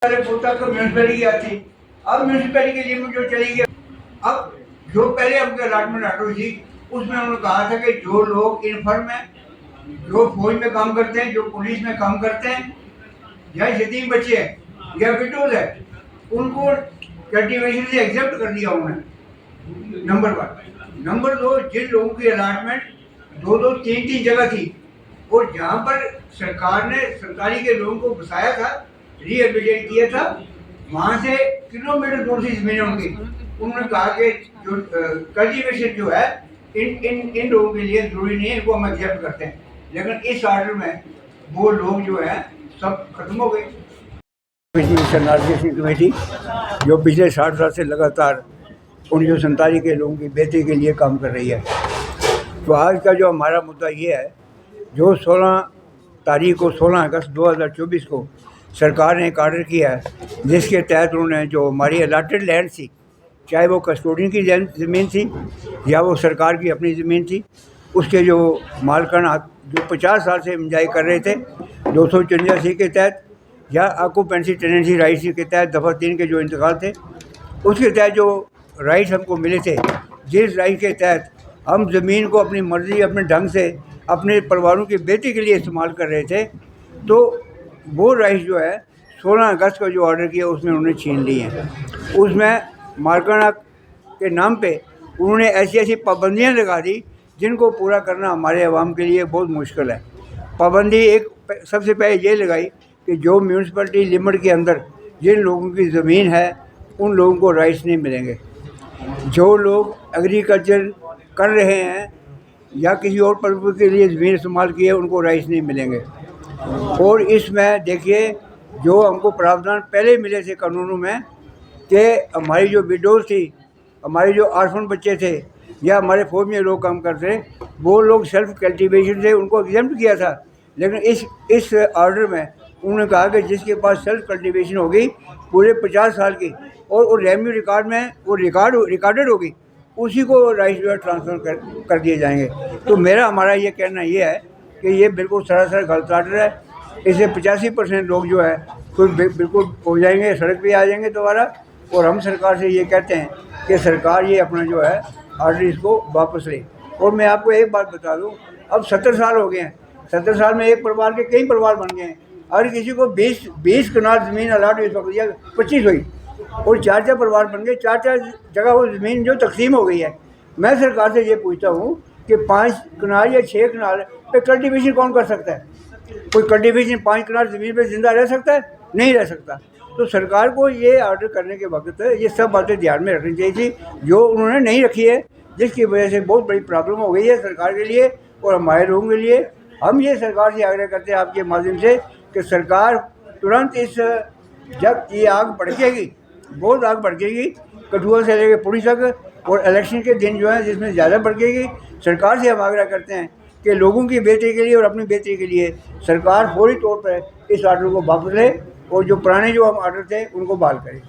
पोता तो म्यूनसिपैलिटी आती, अब म्यूनसिपैलिटी की लिमिट जो चली गई। अब जो पहले हमको अलॉटमेंट ऑर्डर थी उसमें उन्होंने कहा था कि जो लोग इनफर्म है, जो फौज में काम करते हैं, जो पुलिस में काम करते हैं, या यतीम बच्चे हैं या विडोज है, उनको कल्टीवेशन से एग्जेप्ट कर दिया उन्होंने। नंबर 1। नंबर 2, जिन लोगों की अलॉटमेंट 2-2, 3-3 जगह थी और जहाँ पर सरकार ने सरकारी के लोगों को बसाया था, रिहेबिलिटेट किया था, वहाँ से किलोमीटर दूर से जमीन उनकी, उन्होंने कहा कि जो कल्टीवेशन जो है इन लोगों के लिए जरूरी नहीं है, इनको हम एक्सेप्ट करते हैं। लेकिन इस ऑर्डर में वो लोग जो है सब खत्म हो गए। पिछली कमेटी जो पिछले 60 साल से लगातार 1947 के लोगों की बेहतरी के लिए काम कर रही है, तो आज का जो हमारा मुद्दा ये है, जो 16 तारीख को 16 अगस्त 2024 को सरकार ने एक ऑर्डर किया है, जिसके तहत उन्होंने जो हमारी अलाटेड लैंड थी, चाहे वो कस्टोडियन की ज़मीन थी या वो सरकार की अपनी ज़मीन थी, उसके जो मालकाना जो 50 साल से इंजॉय कर रहे थे 254 के तहत या ऑक्यूपेंसी टेनेंसी राइट्स के तहत दफ़ा 3 के जो इंतकाल थे, उसके तहत जो राइट्स हमको मिले थे, जिस राइट के तहत हम ज़मीन को अपनी मर्ज़ी, अपने ढंग से, अपने परिवारों की बेटी के लिए इस्तेमाल कर रहे थे, तो वो राइट्स जो है 16 अगस्त को जो ऑर्डर किया उसमें उन्होंने छीन ली हैं। उसमें मालकाना के नाम पे उन्होंने ऐसी ऐसी पाबंदियां लगा दी जिनको पूरा करना हमारे अवाम के लिए बहुत मुश्किल है। पाबंदी एक सबसे पहले ये लगाई कि जो म्यूनसिपैलिटी लिमिट के अंदर जिन लोगों की ज़मीन है उन लोगों को राइट्स नहीं मिलेंगे। जो लोग एग्रीकल्चर कर रहे हैं या किसी और पर्पज़ के लिए ज़मीन इस्तेमाल की है उनको राइट्स नहीं मिलेंगे। और इसमें देखिए, जो हमको प्रावधान पहले मिले थे कानूनों में कि हमारी जो विडोज थी, हमारे जो ऑर्फन बच्चे थे या हमारे फौज में लोग काम करते थे, वो लोग सेल्फ कल्टीवेशन से उनको एग्जेम्प्ट किया था। लेकिन इस ऑर्डर में उन्होंने कहा कि जिसके पास सेल्फ कल्टीवेशन होगी पूरे 50 साल की और वो रेवेन्यू रिकॉर्ड में वो रिकॉर्डेड होगी, उसी को राइट जो है ट्रांसफ़र कर दिए जाएंगे। तो हमारा ये कहना ये है कि ये बिल्कुल सरासर गलत ऑर्डर है। इससे 85% लोग जो है खुद बिल्कुल हो जाएंगे, सड़क पे आ जाएंगे दोबारा। और हम सरकार से ये कहते हैं कि सरकार ये अपना जो है ऑर्डर इसको वापस ले। और मैं आपको एक बात बता दूं, अब 70 साल हो गए हैं, 70 साल में एक परिवार के कई परिवार बन गए हैं। अगर किसी को 20 कनाल ज़मीन अलाट हुई, 25 हुई और 4 परिवार बन गए, 4 जगह वो ज़मीन जो तकसीम हो गई है। मैं सरकार से ये पूछता हूँ कि 5 कनाल या 6 कनाल पे कल्टीवेशन कौन कर सकता है? कोई कल्टीवेशन 5 कनाल ज़मीन पे ज़िंदा रह सकता है? नहीं रह सकता। तो सरकार को ये ऑर्डर करने के वक्त ये सब बातें ध्यान में रखनी चाहिए थी, जो उन्होंने नहीं रखी है, जिसकी वजह से बहुत बड़ी प्रॉब्लम हो गई है सरकार के लिए और हमारे लोगों के लिए। हम ये सरकार से आग्रह करते हैं आपके माध्यम से कि सरकार तुरंत जब ये आग भड़केगी, बहुत आग भड़केगी, कठुआ से लेकर पुरी तक, और इलेक्शन के दिन जो है जिसमें ज़्यादा भड़केगी, सरकार से हम आग्रह करते हैं कि लोगों की बेहतरी के लिए और अपनी बेहतरी के लिए सरकार फौरी तौर पर इस ऑर्डर को वापस ले और जो पुराने जो हम ऑर्डर थे उनको बहाल करें।